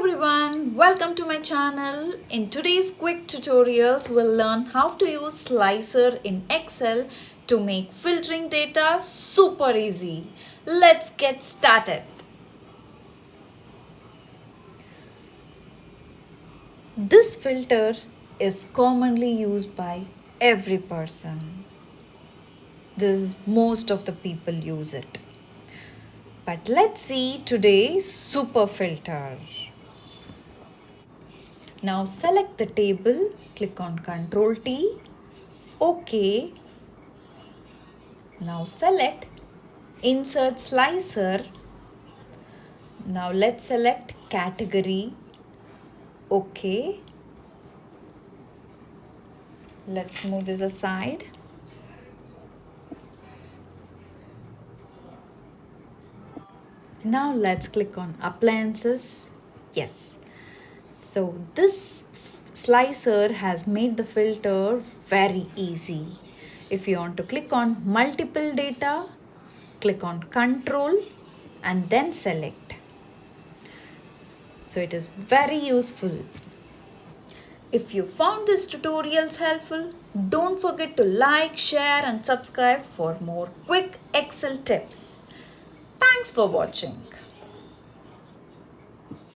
everyone, welcome to my channel. In today's quick tutorials, we'll learn how to use Slicer in Excel to make filtering data super easy. Let's get started. This filter is commonly used by every person. Most of the people use it. But let's see today's super filter. Now select the table, click on Ctrl T, OK. Now select Insert Slicer. Now let's select Category, OK. Let's move this aside. Now let's click on Appliances. Yes. So this slicer has made the filter very easy. If you want to click on multiple data, click on Control and then select. So it is very useful. If you found this tutorials helpful, don't forget to like, share and subscribe for more quick Excel tips. Thanks for watching.